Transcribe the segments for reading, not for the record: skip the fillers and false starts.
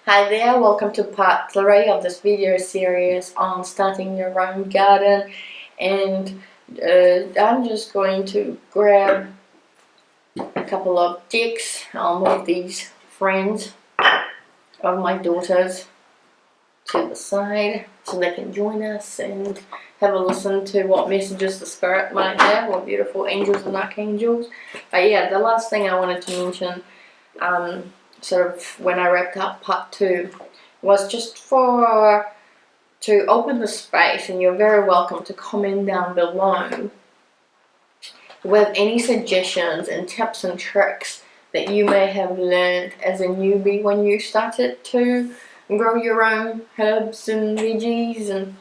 Hi there, welcome to part 3 of this video series on starting your own garden, and I'm just going to grab a couple of decks. I'll move these friends of my daughters to the side so they can join us and have a listen to what messages the spirit might have, what beautiful angels and archangels. But yeah, the last thing I wanted to mention, sort of when I wrapped up part 2, was just to open the space, and you're very welcome to comment down below with any suggestions and tips and tricks that you may have learned as a newbie when you started to grow your own herbs and veggies and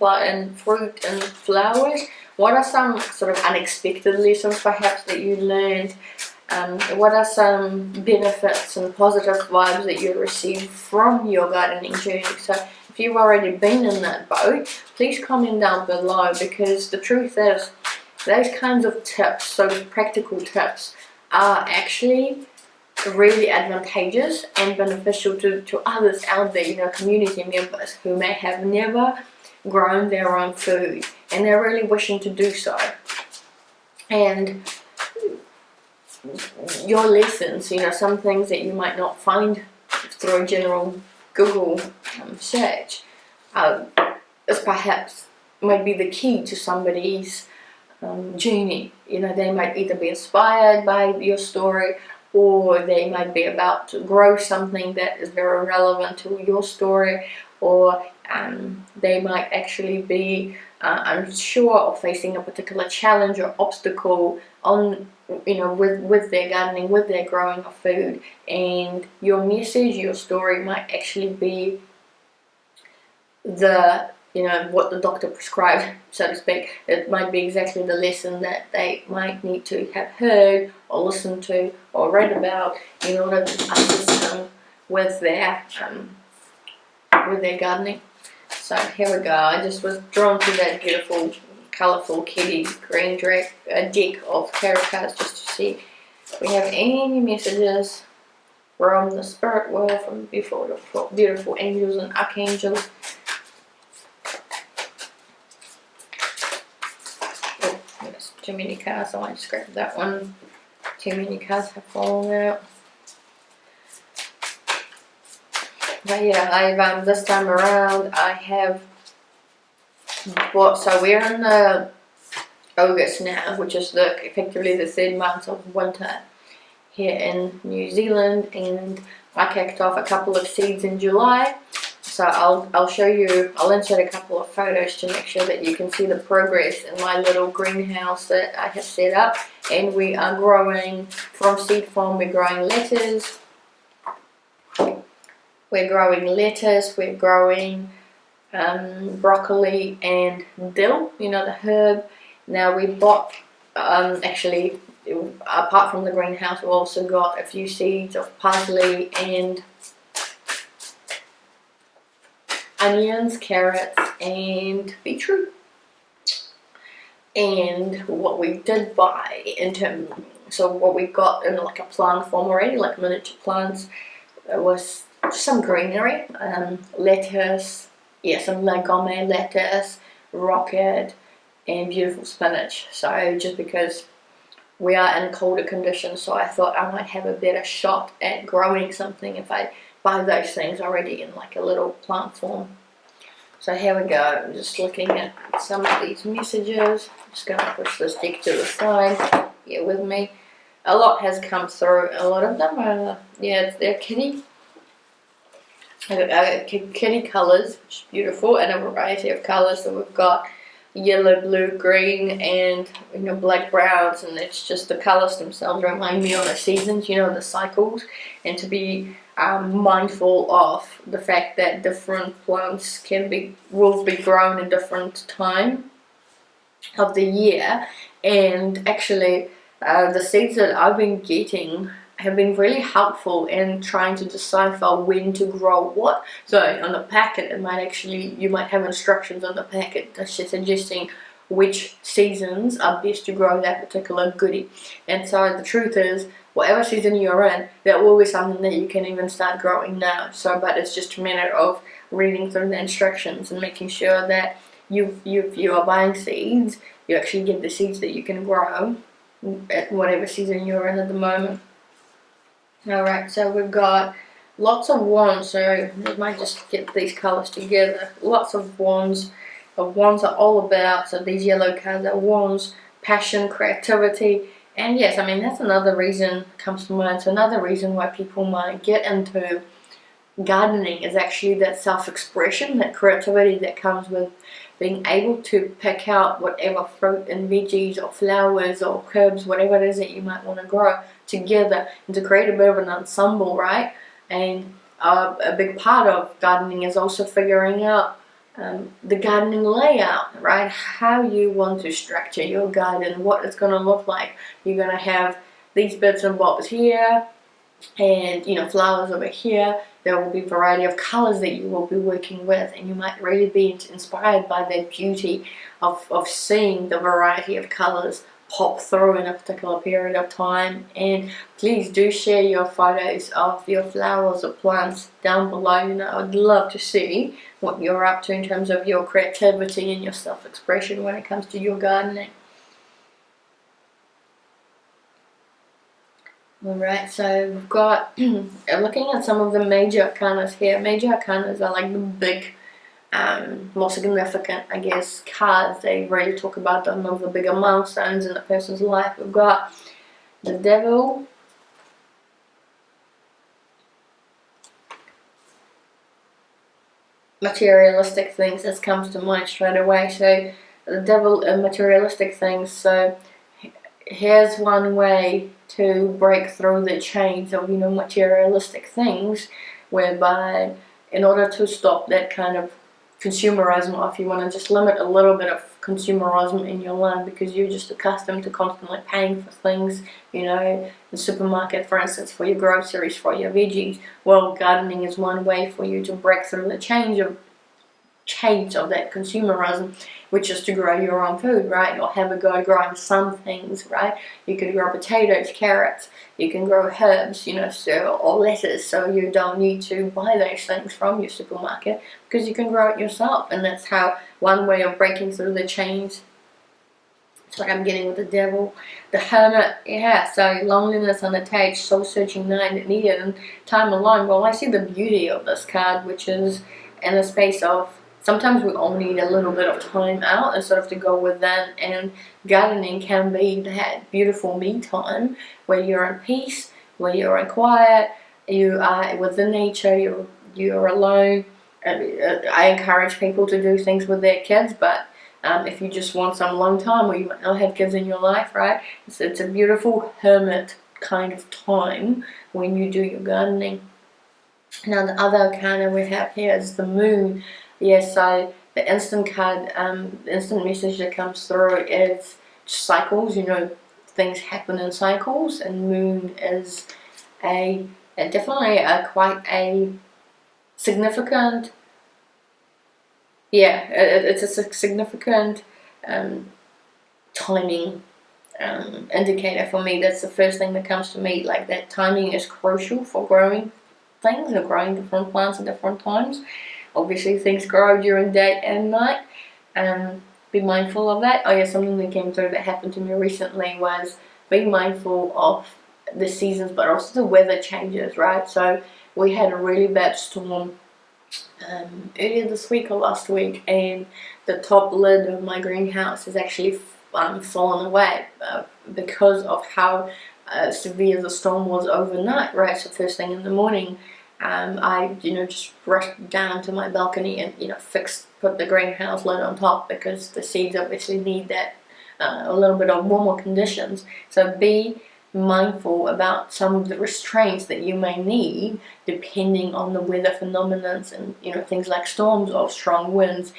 fruit and flowers. What are some sort of unexpected lessons perhaps that you learned? What are some benefits and positive vibes that you received from your gardening journey? So if you've already been in that boat, please comment down below, because the truth is those kinds of tips, those practical tips, are actually really advantageous and beneficial to others out there, community members who may have never grown their own food and they're really wishing to do so. And your lessons, some things that you might not find through a general Google search, is perhaps might be the key to somebody's journey. They might either be inspired by your story, or they might be about to grow something that is very relevant to your story, or they might actually be unsure or facing a particular challenge or obstacle on with their gardening, with their growing of food, and your message, your story might actually be the what the doctor prescribed, so to speak. It might be exactly the lesson that they might need to have heard or listened to or read about in order to assist them with their gardening. So here we go. I just was drawn to that beautiful, colourful kitty green deck of tarot cards just to see if we have any messages from the spirit world, from beautiful angels and archangels. Oh, there's too many cards, so I just grabbed that one. Too many cards have fallen out. But yeah, I've this time around I have bought. So we're in the August now, which is effectively the 3rd month of winter here in New Zealand, and I kicked off a couple of seeds in July. So I'll show you. I'll insert a couple of photos to make sure that you can see the progress in my little greenhouse that I have set up. And we are growing from seed form. We're growing lettuce. We're growing broccoli and dill, the herb. Now we bought, actually, apart from the greenhouse, we also got a few seeds of parsley and onions, carrots and beetroot. And what we did buy so what we got in like a plant form already, like miniature plants, was some greenery, lettuce, some legume lettuce, rocket, and beautiful spinach. So just because we are in colder conditions, so I thought I might have a better shot at growing something if I buy those things already in like a little plant form. So here we go. I'm just looking at some of these messages. I'm just going to push this deck to the side. Get with me. A lot has come through. A lot of them are, they're kitty colours, which is beautiful, and a variety of colours. So we've got yellow, blue, green, and black, browns, and it's just the colours themselves remind me of the seasons, the cycles, and to be mindful of the fact that different plants will be grown in different time of the year. And actually the seeds that I've been getting have been really helpful in trying to decipher when to grow what. So on the packet, you might have instructions on the packet that's suggesting which seasons are best to grow that particular goodie. And so the truth is, whatever season you're in, that will be something that you can even start growing now. So, but it's just a matter of reading through the instructions and making sure that if you are buying seeds, you actually get the seeds that you can grow at whatever season you're in at the moment. Alright, so we've got lots of wands, so we might just get these colours together. Lots of wands. The wands are all about, so these yellow cards are wands, passion, creativity, and yes, I mean that's another reason comes to mind. So another reason why people might get into gardening is actually that self-expression, that creativity that comes with being able to pick out whatever fruit and veggies or flowers or herbs, whatever it is that you might want to grow together, and to create a bit of an ensemble, right? And a big part of gardening is also figuring out the gardening layout, right? How you want to structure your garden, what it's going to look like. You're going to have these bits and bobs here, and flowers over here. There will be a variety of colors that you will be working with, and you might really be inspired by that beauty of seeing the variety of colors pop through in a particular period of time. And please do share your photos of your flowers or plants down below. I'd love to see what you're up to in terms of your creativity and your self-expression when it comes to your gardening. Alright, so we've got, looking at some of the major arcanas here. Major arcanas are like the big, more significant, I guess, cards. They really talk about some of the bigger milestones in a person's life. We've got the Devil, materialistic things. This comes to mind straight away. So the Devil and materialistic things. So here's one way to break through the chains of materialistic things, whereby in order to stop that kind of consumerism, or if you want to just limit a little bit of consumerism in your life because you're just accustomed to constantly paying for things, the supermarket, for instance, for your groceries, for your veggies. Well, gardening is one way for you to break through the chains of that consumerism, which is to grow your own food, right? Or have a go at growing some things, right? You can grow potatoes, carrots, you can grow herbs, or lettuce, so you don't need to buy those things from your supermarket because you can grow it yourself. And that's how one way of breaking through the chains. It's like I'm getting with the Devil. The Hermit, yeah, so loneliness, unattached, soul-searching, night needed, and time alone. Well, I see the beauty of this card, which is in the space of sometimes we all need a little bit of time out and sort of to go within, and gardening can be that beautiful me time where you're in peace, where you're in quiet, you are with the nature, you're alone. I encourage people to do things with their kids, but if you just want some long time, or you might not have kids in your life, right? It's a beautiful hermit kind of time when you do your gardening. Now the other arcana we have here is the Moon. Yes, so the instant card, the instant message that comes through is cycles. Things happen in cycles, and Moon is definitely quite a significant. Yeah, it's a significant timing indicator for me. That's the first thing that comes to me. Like that timing is crucial for growing things, or growing different plants at different times. Obviously, things grow during day and night. Be mindful of that. Oh yeah, something that came through that happened to me recently was be mindful of the seasons, but also the weather changes, right? So we had a really bad storm earlier this week or last week, and the top lid of my greenhouse has actually fallen away because of how severe the storm was overnight, right? So first thing in the morning, I just rushed down to my balcony and put the greenhouse lid on top, because the seeds obviously need that a little bit of warmer conditions. So be mindful about some of the restraints that you may need depending on the weather phenomena, and things like storms or strong winds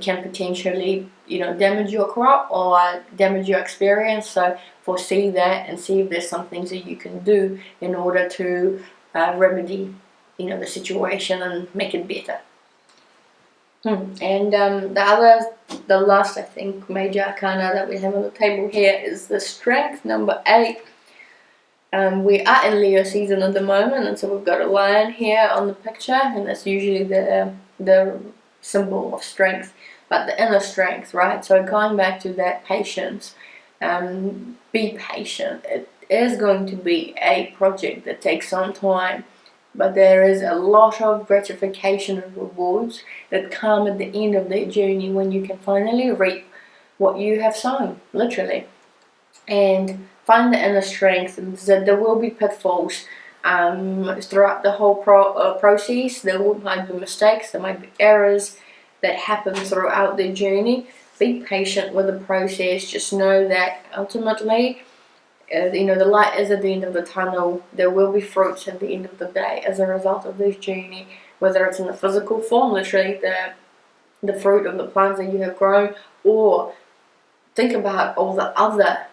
can potentially damage your crop or damage your experience. So foresee that and see if there's some things that you can do in order to remedy the situation and make it better. And the last, I think, major arcana that we have on the table here is the Strength, number 8. We are in Leo season at the moment, and so we've got a lion here on the picture, and that's usually the symbol of strength, but the inner strength, right? So going back to that patience, be patient. It is going to be a project that takes some time, but there is a lot of gratification and rewards that come at the end of the journey when you can finally reap what you have sown, literally. And find the inner strength, and that there will be pitfalls throughout the whole process. There might be mistakes, there might be errors that happen throughout the journey. Be patient with the process. Just know that ultimately, the light is at the end of the tunnel. There will be fruits at the end of the day as a result of this journey, whether it's in the physical form, literally the fruit of the plants that you have grown, or think about all the other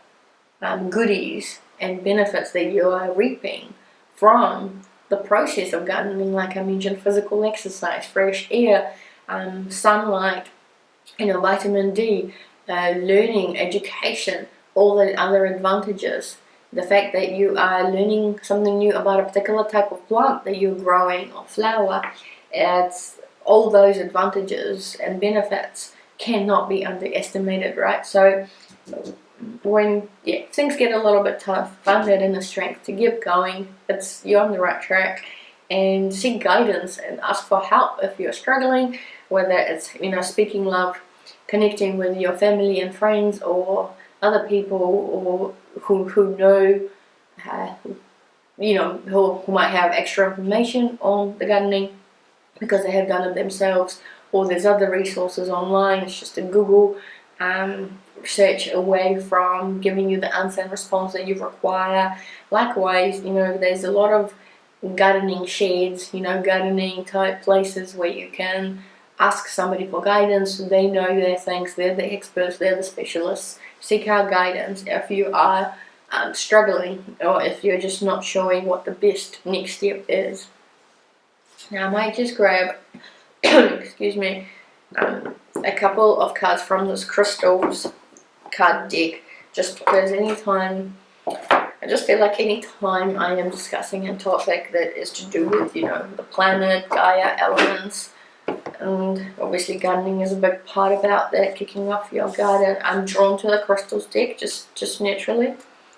goodies and benefits that you are reaping from the process of gardening. Like I mentioned, physical exercise, fresh air, sunlight, vitamin D, learning, education, all the other advantages. The fact that you are learning something new about a particular type of plant that you're growing or flower, it's all those advantages and benefits cannot be underestimated, right? So when things get a little bit tough, find that inner strength to keep going. You're on the right track, and seek guidance and ask for help if you're struggling, whether it's speaking love, connecting with your family and friends, or other people, or who know who might have extra information on the gardening because they have done it themselves, or there's other resources online. It's just a Google search away from giving you the answer and response that you require. Likewise, there's a lot of gardening sheds, gardening type places where you can ask somebody for guidance. They know their things, they're the experts, they're the specialists. Seek out guidance if you are struggling, or if you're just not showing what the best next step is. Now I might just grab excuse me, a couple of cards from this crystals card deck, just because I just feel like any time I am discussing a topic that is to do with the planet, Gaia, elements, and obviously gardening is a big part about that, kicking off your garden, I'm drawn to the crystals deck just naturally,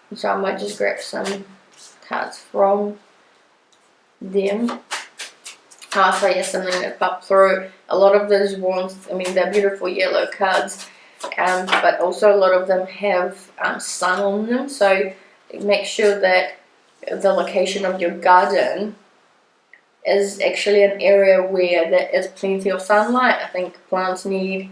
and so I might just grab some cards from them. So yeah, something that popped through. A lot of those ones, they're beautiful yellow cards, but also a lot of them have sun on them. So make sure that the location of your garden is actually an area where there is plenty of sunlight. I think plants need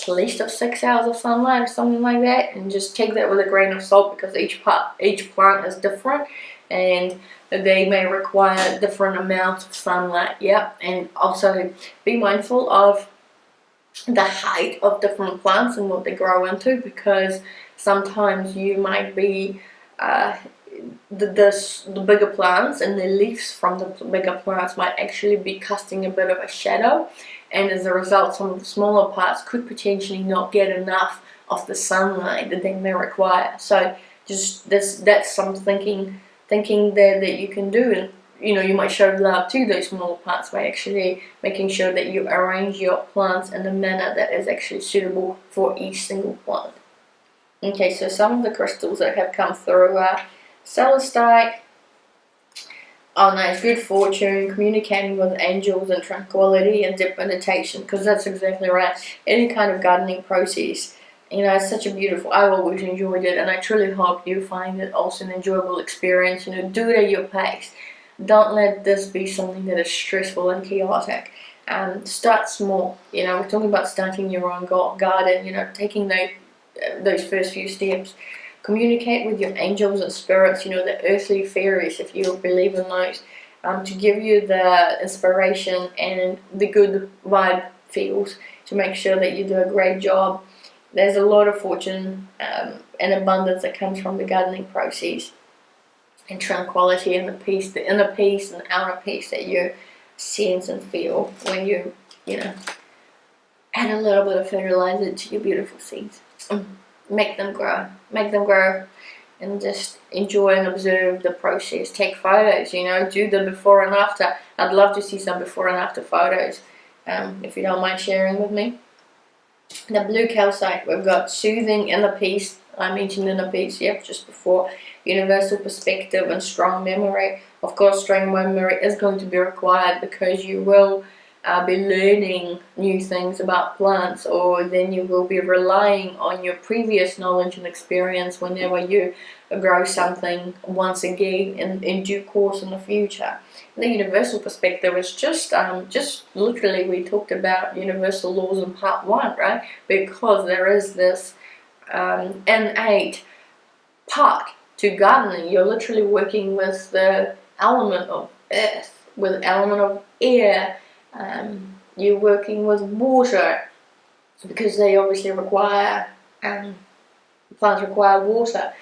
at least 6 hours of sunlight or something like that, and just take that with a grain of salt, because each plant is different and they may require different amounts of sunlight. And also be mindful of the height of different plants and what they grow into, because sometimes you might be the bigger plants, and the leaves from the bigger plants might actually be casting a bit of a shadow, and as a result some of the smaller parts could potentially not get enough of the sunlight that they may require. So just that's some thinking there that you can do, and you might show love to those smaller parts by actually making sure that you arrange your plants in a manner that is actually suitable for each single plant. Okay, so some of the crystals that have come through are celestite, nice, good fortune, communicating with angels, and tranquility and deep meditation, because that's exactly right. Any kind of gardening process, it's such a beautiful, I've always enjoyed it, and I truly hope you find it also an enjoyable experience. Do it at your pace. Don't let this be something that is stressful and chaotic. Start small. We're talking about starting your own garden, taking those first few steps. Communicate with your angels and spirits, the earthly fairies, if you believe in those, to give you the inspiration and the good vibe feels, to make sure that you do a great job. There's a lot of fortune and abundance that comes from the gardening process, and tranquility and the inner peace and the outer peace that you sense and feel when you add a little bit of fertilizer to your beautiful seeds. Make them grow. and just enjoy and observe the process. Take photos, you know, do the before and after. I'd love to see some before and after photos, if you don't mind sharing with me. The blue calcite, we've got soothing inner peace. I mentioned inner peace, yep, just before. Universal perspective and strong memory. Of course, strong memory is going to be required because you will be learning new things about plants, or then you will be relying on your previous knowledge and experience whenever you grow something once again in due course in the future. The universal perspective is just literally, we talked about universal laws in part 1, right? Because there is this innate part to gardening. You're literally working with the element of earth, with the element of air. You're working with water because they obviously require, plants require water.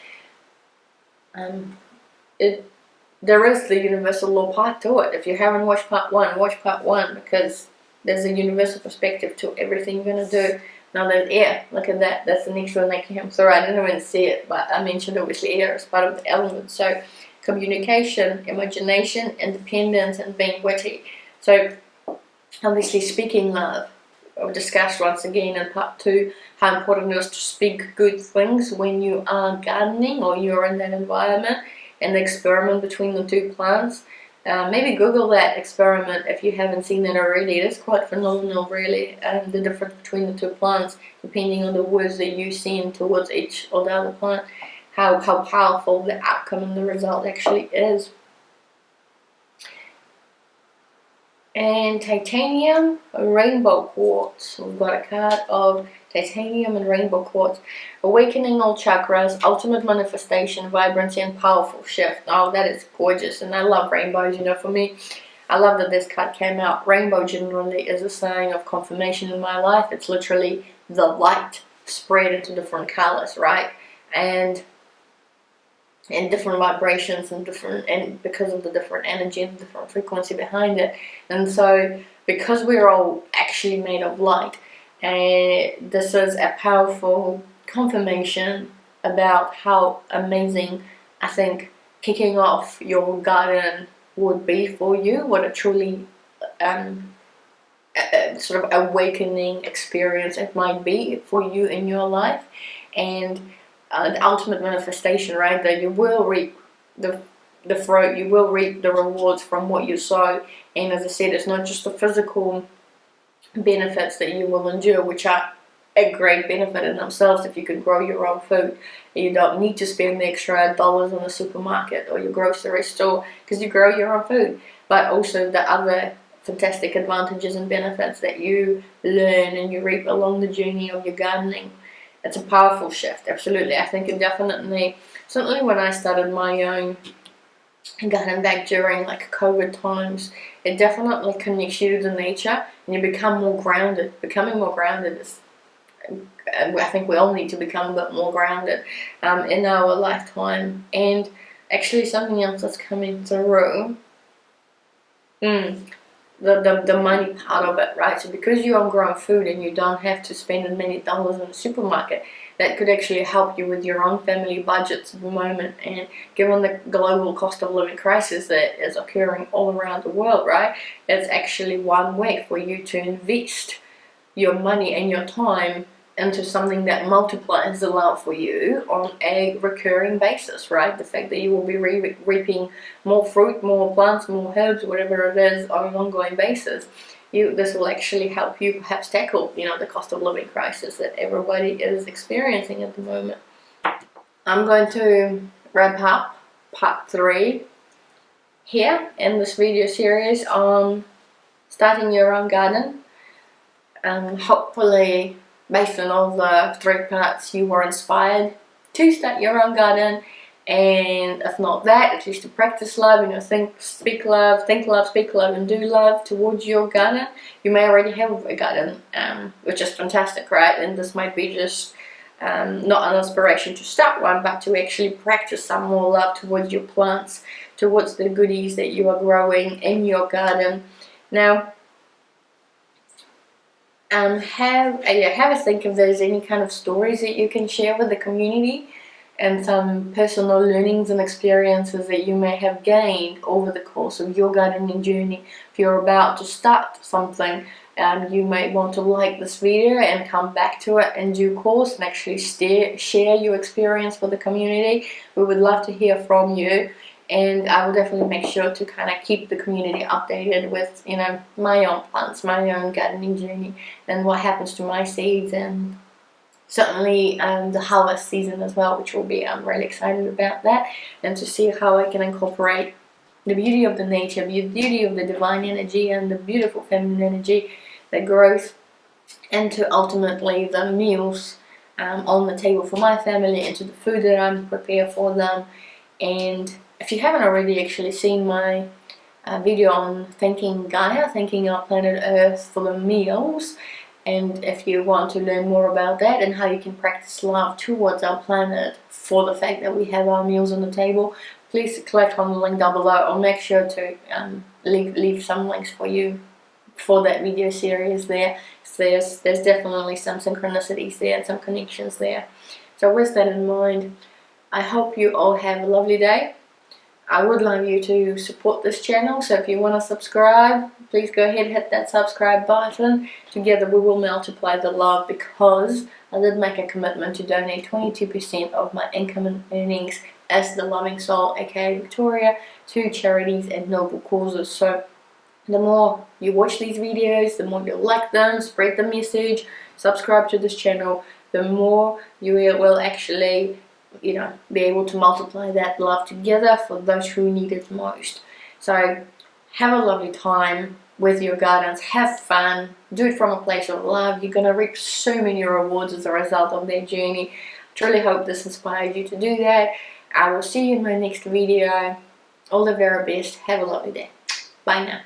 There is the universal law part to it. If you haven't watched part 1, watch part 1, because there's a universal perspective to everything you're going to do. Now there's air, look at that, that's the next one that came through. I didn't even see it, but I mentioned obviously air as part of the element. So communication, imagination, independence, and being witty. So obviously speaking love. I've discussed once again in part 2 how important it is to speak good things when you are gardening or you're in that environment, and the experiment between the two plants. Maybe Google that experiment if you haven't seen it already. It is quite phenomenal, really, the difference between the two plants, depending on the words that you send towards each or the other plant, how powerful the outcome and the result actually is. And titanium, rainbow quartz. We've got a card of titanium and rainbow quartz. Awakening all chakras, ultimate manifestation, vibrancy, and powerful shift. Oh, that is gorgeous. And I love rainbows, you know, for me. I love that this card came out. Rainbow generally is a sign of confirmation in my life. It's literally the light spread into different colors, right? And different vibrations and because of the different energy and different frequency behind it. And so because we're all actually made of light, and this is a powerful confirmation about how amazing I think kicking off your garden would be for you, what a truly sort of awakening experience it might be for you in your life. And the ultimate manifestation, right? That you will reap the fruit, you will reap the rewards from what you sow. And as I said, it's not just the physical benefits that you will endure, which are a great benefit in themselves if you can grow your own food. You don't need to spend the extra dollars on the supermarket or your grocery store because you grow your own food. But also the other fantastic advantages and benefits that you learn and you reap along the journey of your gardening. It's a powerful shift, absolutely. I think it definitely, certainly when I started my own garden back during like COVID times, it definitely connects you to the nature and you become more grounded. Becoming more grounded is, I think we all need to become a bit more grounded in our lifetime. And actually something else that's coming through, the money part of it, right? So because you own grown food and you don't have to spend as many dollars in the supermarket, that could actually help you with your own family budgets at the moment. And given the global cost of living crisis that is occurring all around the world, right, it's actually one way for you to invest your money and your time into something that multiplies the love for you on a recurring basis, right? The fact that you will be reaping more fruit, more plants, more herbs, whatever it is, on an ongoing basis. This will actually help you perhaps tackle, the cost of living crisis that everybody is experiencing at the moment. I'm going to wrap up part 3 here in this video series on starting your own garden. Hopefully, based on all the 3 parts, you were inspired to start your own garden, and if not that, at least to practice love, think love, speak love, and do love towards your garden. You may already have a garden, which is fantastic, right? And this might be just not an inspiration to start one, but to actually practice some more love towards your plants, towards the goodies that you are growing in your garden. Now, have a think if there's any kind of stories that you can share with the community. and some personal learnings and experiences that you may have gained over the course of your gardening journey. If you're about to start something, you may want to like this video and come back to it in due course and actually share your experience with the community. We would love to hear from you, and I will definitely make sure to kind of keep the community updated with, you know, my own plants, my own gardening journey, and what happens to my seeds, and certainly the harvest season as well, which will be, I'm really excited about that, and to see how I can incorporate the beauty of the nature, the beauty of the divine energy, and the beautiful feminine energy that grows into ultimately the meals on the table for my family, into the food that I'm prepared for them. And if you haven't already actually seen my video on thanking Gaia, thanking our planet Earth for the meals, and if you want to learn more about that and how you can practice love towards our planet for the fact that we have our meals on the table, please click on the link down below. I'll make sure to leave some links for you for that video series there. So there's definitely some synchronicities there and some connections there. So with that in mind, I hope you all have a lovely day. I would love you to support this channel, so if you want to subscribe, please go ahead and hit that subscribe button. Together we will multiply the love, because I did make a commitment to donate 22% of my income and earnings as the loving soul, aka Victoria, to charities and noble causes. So the more you watch these videos, the more you like them, spread the message, subscribe to this channel, the more you will actually, you know, be able to multiply that love together for those who need it most. So have a lovely time with your gardens, have fun, do it from a place of love. You're going to reap so many rewards as a result of their journey. Truly hope this inspired you to do that. I will see you in my next video. All the very best. Have a lovely day. Bye now.